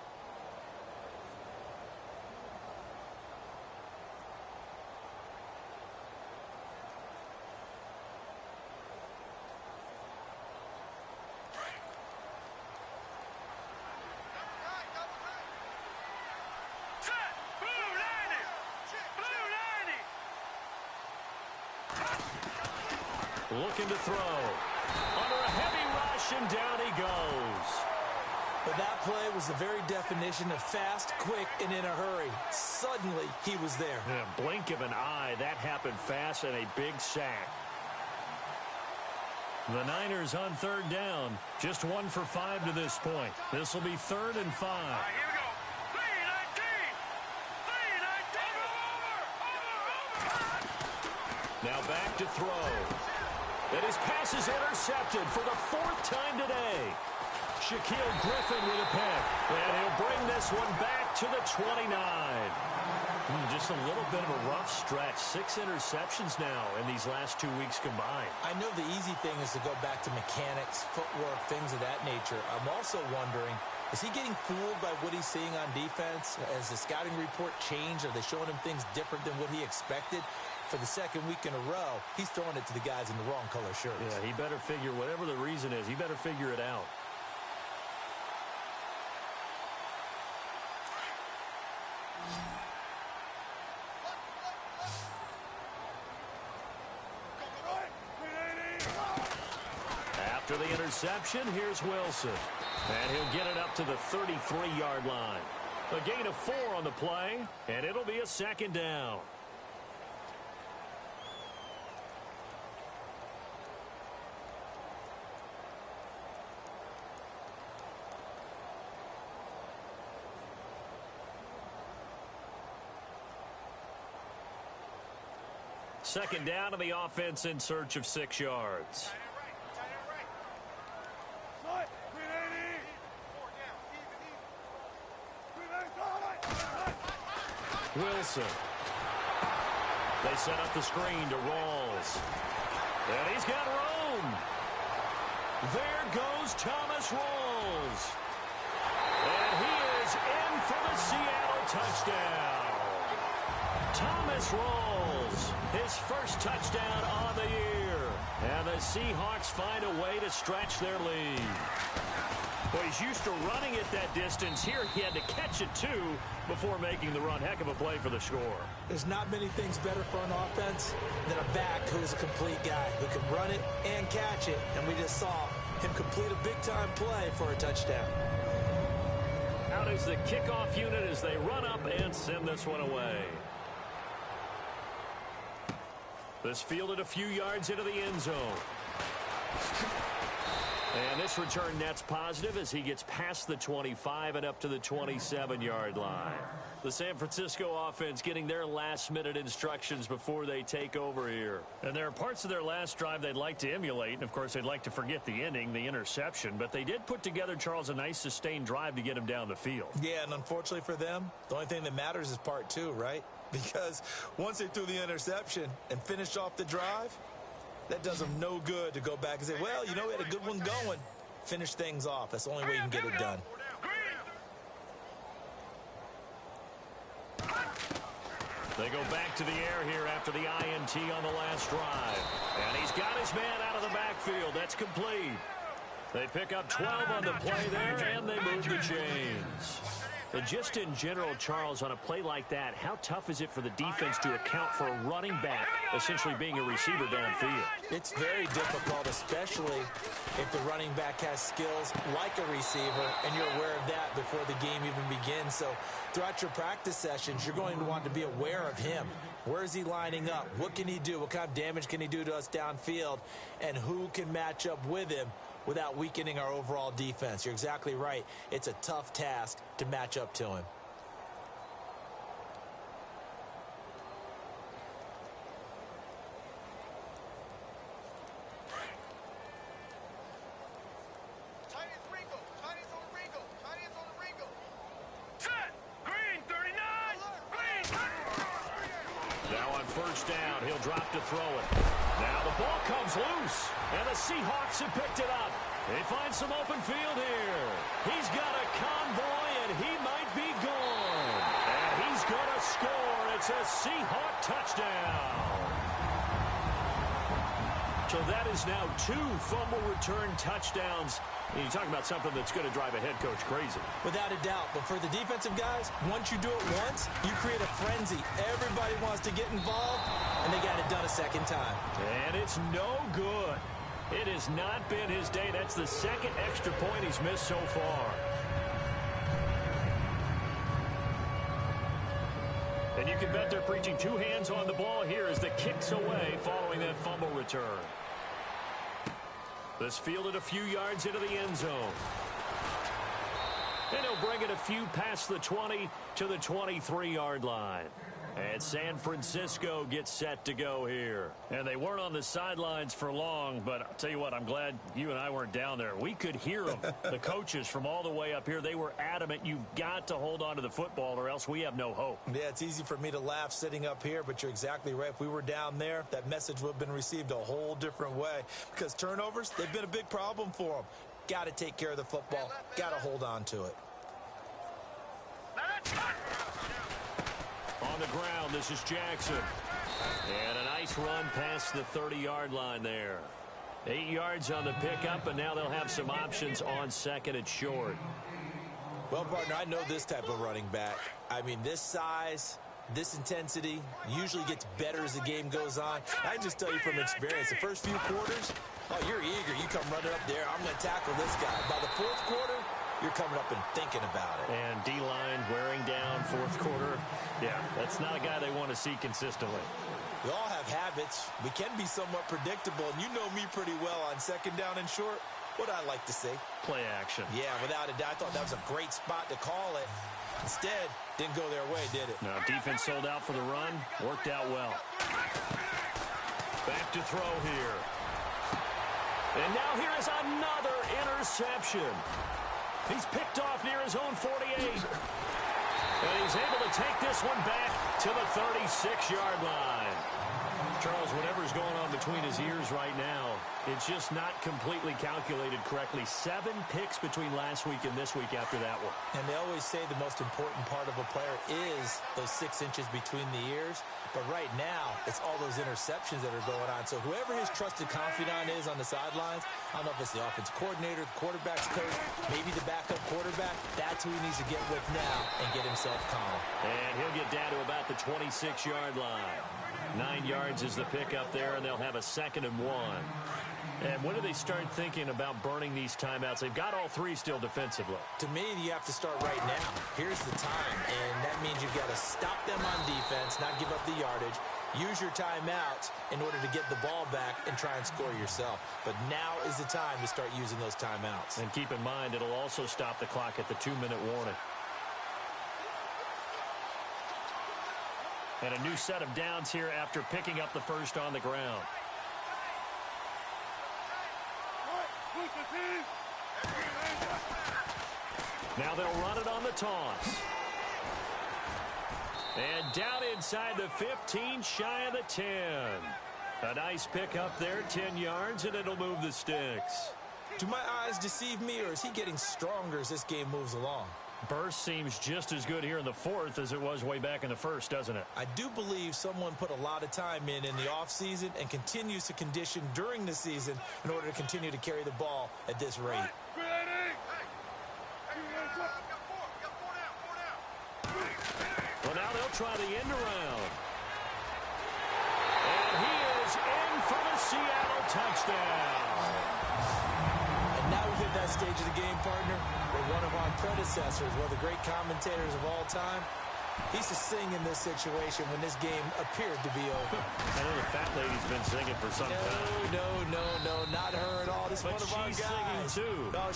Looking to throw. Under a heavy rush, and down he goes. But that play was the very definition of fast, quick, and in a hurry. Suddenly, he was there. In a blink of an eye, that happened fast, and a big sack. The Niners on 3rd down. Just 1 for 5 to this point. This will be 3rd and 5. All right, here we go. 3-19. Now back to throw. And his pass is intercepted for the 4th time today. Shaquille Griffin with a pick. And he'll bring this one back to the 29. Just a little bit of a rough stretch. 6 interceptions now in these last 2 weeks combined. I know the easy thing is to go back to mechanics, footwork, things of that nature. I'm also wondering, is he getting fooled by what he's seeing on defense? Has the scouting report changed? Are they showing him things different than what he expected? For the 2nd week in a row, he's throwing it to the guys in the wrong color shirts. Yeah, he better figure, whatever the reason is, he better figure it out. After the interception, here's Wilson. And he'll get it up to the 33-yard line. A gain of 4 on the play, and it'll be a 2nd down. Second down, and the offense in search of 6 yards. Wilson. They set up the screen to Rawls. And he's got room. There goes Thomas Rawls. And he is in for the Seattle touchdown. Thomas Rawls, his first touchdown on the year. And the Seahawks find a way to stretch their lead. Well, he's used to running it that distance. Here he had to catch it, too, before making the run. Heck of a play for the score. There's not many things better for an offense than a back who's a complete guy who can run it and catch it. And we just saw him complete a big-time play for a touchdown. Out is the kickoff unit as they run up and send this one away. This fielded a few yards into the end zone. And this return net's positive as he gets past the 25 and up to the 27-yard line. The San Francisco offense getting their last-minute instructions before they take over here. And there are parts of their last drive they'd like to emulate. And, of course, they'd like to forget the ending, the interception. But they did put together, Charles, a nice sustained drive to get him down the field. Yeah, and unfortunately for them, the only thing that matters is part 2, right? Because once they threw the interception and finished off the drive, that does them no good to go back and say, well, you know, we had a good one going. Finish things off. That's the only way you can get it done. They go back to the air here after the INT on the last drive. And he's got his man out of the backfield. That's complete. They pick up 12 on the play there, and they move the chains. And just in general, Charles, on a play like that, how tough is it for the defense to account for a running back essentially being a receiver downfield? It's very difficult, especially if the running back has skills like a receiver, and you're aware of that before the game even begins. So throughout your practice sessions, you're going to want to be aware of him. Where is he lining up? What can he do? What kind of damage can he do to us downfield? And who can match up with him without weakening our overall defense. You're exactly right. It's a tough task to match up to him. First down, he'll drop to throw it. Now the ball comes loose, and the Seahawks have picked it up. They find some open field here. He's got a convoy, and he might be gone. And he's going to score. It's a Seahawk touchdown. So that is now 2 fumble return touchdowns. And you talk about something that's going to drive a head coach crazy. Without a doubt. But for the defensive guys, once you do it once, you create a frenzy. Everybody wants to get involved, and they got it done a second time. And it's no good. It has not been his day. That's the second extra point he's missed so far. And you can bet they're preaching 2 hands on the ball here as the kick's away following that fumble return. This fielded a few yards into the end zone. And he'll bring it a few past the 20 to the 23-yard line. And San Francisco gets set to go here. And they weren't on the sidelines for long, but I'll tell you what, I'm glad you and I weren't down there. We could hear them, the coaches from all the way up here. They were adamant, you've got to hold on to the football or else we have no hope. Yeah, it's easy for me to laugh sitting up here, but you're exactly right. If we were down there, that message would have been received a whole different way. Because turnovers, they've been a big problem for them. Got to take care of the football. Got to hold on to it. On the ground, this is Jackson. And a nice run past the 30-yard line there. 8 yards on the pickup, and now they'll have some options on second and short. Well, partner, I know this type of running back. I mean, this size, this intensity usually gets better as the game goes on. I can just tell you from experience, the first few quarters, oh, you're eager. You come running up there. I'm going to tackle this guy. By the fourth quarter, you're coming up and thinking about it. And D-line wearing down fourth quarter. Yeah, that's not a guy they want to see consistently. We all have habits. We can be somewhat predictable, and you know me pretty well on second down and short. What I like to say? Play action. Yeah, without a doubt. I thought that was a great spot to call it. Instead, didn't go their way, did it? No, defense sold out for the run. Worked out well. Back to throw here. And now here is another interception. He's picked off near his own 48. And he's able to take this one back to the 36-yard line. Charles, whatever's going on between his ears right now, it's just not completely calculated correctly. 7 picks between last week and this week after that one. And they always say the most important part of a player is those 6 inches between the ears. But right now, it's all those interceptions that are going on. So whoever his trusted confidant is on the sidelines, I don't know if it's the offensive coordinator, the quarterback's coach, maybe the backup quarterback, that's who he needs to get with now and get himself calm. And he'll get down to about the 26-yard line. 9 yards is the pickup there, and they'll have a 2nd and 1. And when do they start thinking about burning these timeouts? They've got all 3 still defensively. To me, you have to start right now. Here's the time, and that means you've got to stop them on defense, not give up the yardage, use your timeouts in order to get the ball back and try and score yourself. But now is the time to start using those timeouts. And keep in mind, it'll also stop the clock at the 2-minute warning. And a new set of downs here after picking up the first on the ground. Now they'll run it on the toss. And down inside the 15, shy of the 10. A nice pickup there, 10 yards, and it'll move the sticks. Do my eyes deceive me, or is he getting stronger as this game moves along? Burst seems just as good here in the 4th as it was way back in the 1st, doesn't it? I do believe someone put a lot of time in the offseason and continues to condition during the season in order to continue to carry the ball at this rate. Well, now they'll try the end around. And he is in for the Seattle touchdown. And now we hit that stage of the game, partner, where one of our predecessors, one of the great commentators of all time, he used to sing in this situation when this game appeared to be over. I know the fat lady's been been singing for some time. No, not her at all. This is one of our guys. She's singing too. No,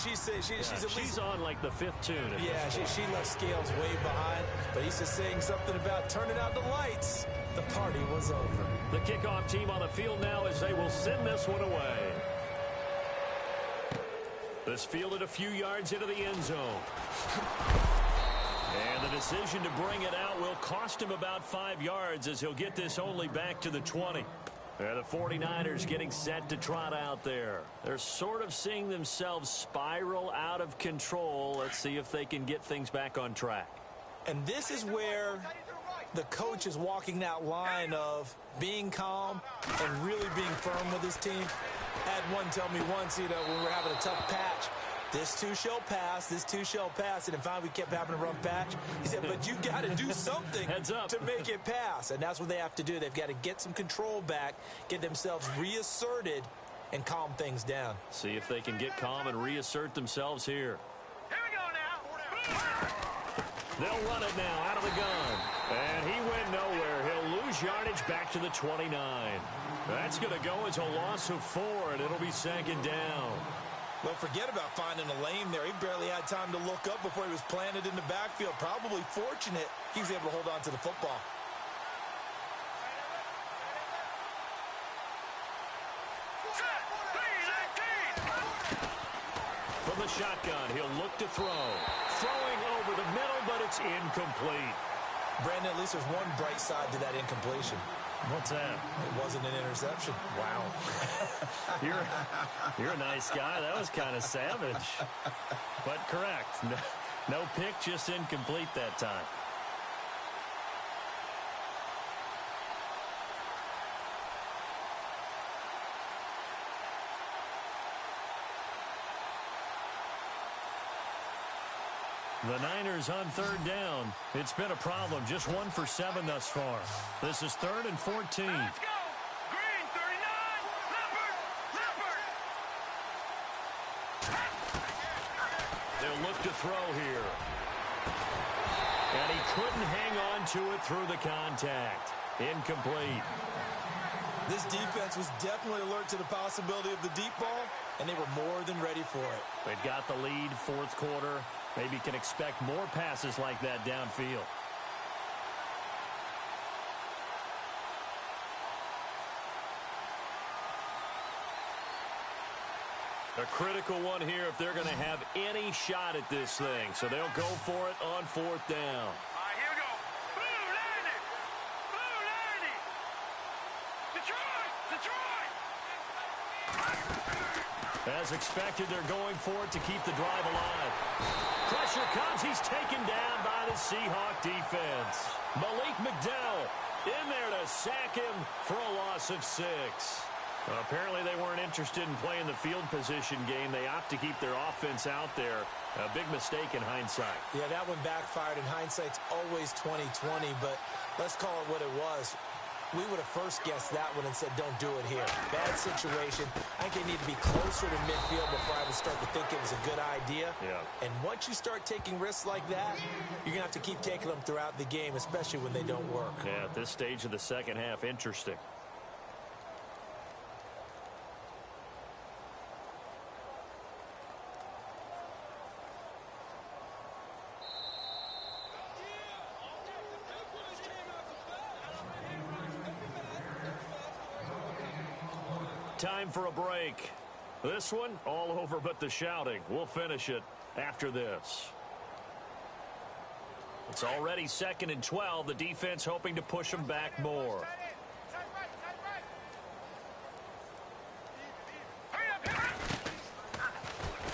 she's on like the 5th tune. Yeah, she left Scales way behind, but he's just saying something about turning out the lights. The party was over. The kickoff team on the field now as they will send this one away. This fielded a few yards into the end zone. And the decision to bring it out will cost him about 5 yards as he'll get this only back to the 20. And the 49ers getting set to trot out there. They're sort of seeing themselves spiral out of control. Let's see if they can get things back on track. And this is where the coach is walking that line of being calm and really being firm with his team. I had one tell me once, when we were having a tough patch, this too shall pass, this too shall pass. And in fact, we kept having a rough patch. He said, but you got to do something to make it pass. And that's what they have to do. They've got to get some control back, get themselves reasserted, and calm things down. See if they can get calm and reassert themselves here. Here we go now. They'll run it now out of the gun. And he went nowhere. He'll lose yardage back to the 29. That's going to go as a loss of 4, and it'll be 2nd down. Well, forget about finding a lane there. He barely had time to look up before he was planted in the backfield. Probably fortunate he was able to hold on to the football. From the shotgun, he'll look to throw. Throwing over the middle, but it's incomplete. Brandon, at least there's one bright side to that incompletion. What's that? It wasn't an interception. Wow. You're a nice guy. That was kind of savage. But correct. No pick, just incomplete that time. The Niners on 3rd down. It's been a problem. Just 1 for 7 thus far. This is 3rd and 14. Let's go. Green, 39. Leopard. They'll look to throw here. And he couldn't hang on to it through the contact. Incomplete. This defense was definitely alert to the possibility of the deep ball, and they were more than ready for it. They've got the lead, 4th quarter. Maybe can expect more passes like that downfield. A critical one here if they're going to have any shot at this thing. So they'll go for it on 4th down. All right, here we go. Blue 90. Blue 90. Detroit. As expected, they're going for it to keep the drive alive. Pressure comes. He's taken down by the Seahawk defense. Malik McDowell in there to sack him for a loss of 6. Apparently they weren't interested in playing the field position game. They opt to keep their offense out there. A big mistake in hindsight. Yeah, that one backfired. In hindsight's always 20/20, but let's call it what it was. We would have first guessed that one and said, don't do it here. Bad situation. I think they need to be closer to midfield before I would start to think it was a good idea. Yeah. And once you start taking risks like that, you're going to have to keep taking them throughout the game, especially when they don't work. Yeah, at this stage of the second half, interesting. Time for a break. This one, all over but the shouting. We'll finish it after this. It's already 2nd and 12. The defense hoping to push them back more.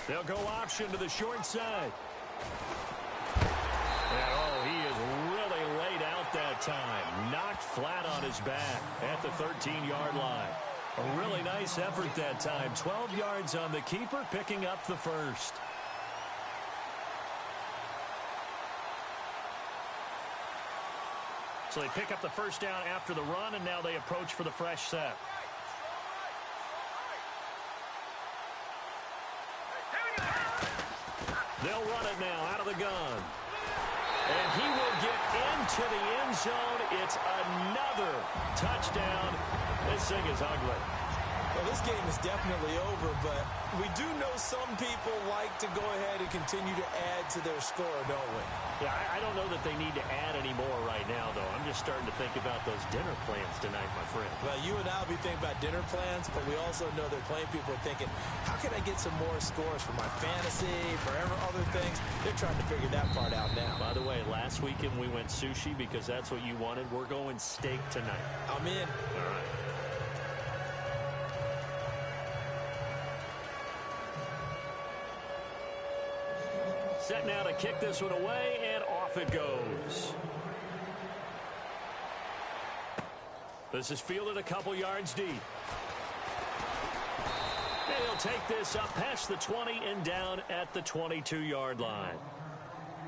They'll go option to the short side. And, oh, he is really laid out that time. Knocked flat on his back at the 13-yard line. A really nice effort that time. 12 yards on the keeper, picking up the first. So they pick up the first down after the run, and now they approach for the fresh set. They'll run it now out of the gun. And he will get into the end zone. It's another touchdown This thing is ugly. Well, this game is definitely over, but we do know some people like to go ahead and continue to add to their score, don't we? Yeah, I don't know that they need to add any more right now, though. I'm just starting to think about those dinner plans tonight, my friend. Well, you and I will be thinking about dinner plans, but we also know they're playing people are thinking, how can I get some more scores for my fantasy, for other things? They're trying to figure that part out now. By the way, last weekend we went sushi because that's what you wanted. We're going steak tonight. I'm in. All right. Set now to kick this one away, and off it goes. This is fielded a couple yards deep. And he'll take this up past the 20 and down at the 22-yard line.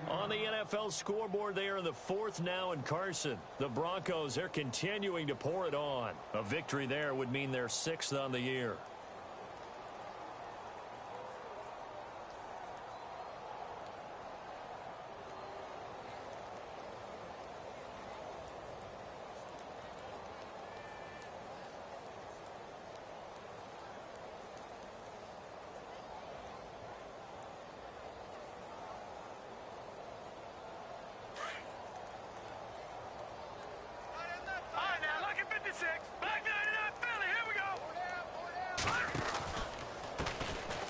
On the NFL scoreboard, they are in the fourth now in Carson. The Broncos, they're continuing to pour it on. A victory there would mean they're sixth on the year.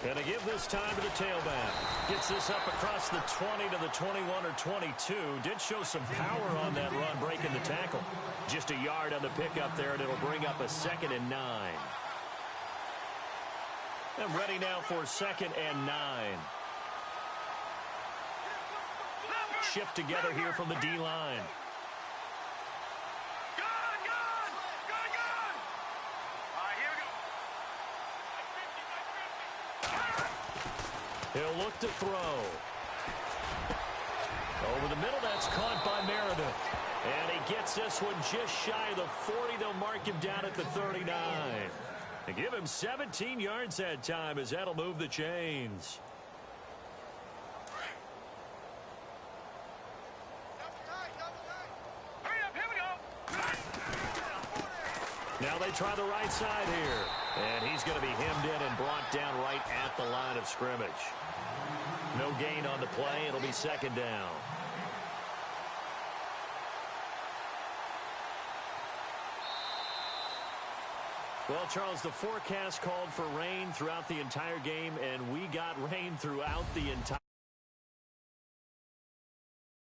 And to give this time to the tailback. Gets this up across the 20 to the 21 or 22. Did show some power on that run, breaking the tackle. Just a yard on the pickup there, and it'll bring up a 2nd and 9. And ready now for 2nd and 9. Shift together here from the D-line. He'll look to throw. Over the middle, that's caught by Meredith. And he gets this one just shy of the 40. They'll mark him down at the 39. And give him 17 yards that time, as that'll move the chains. Now they try the right side here. And he's going to be hemmed in and brought down right at the line of scrimmage. No gain on the play. It'll be 2nd down. Well, Charles, the forecast called for rain throughout the entire game, and we got rain throughout the entire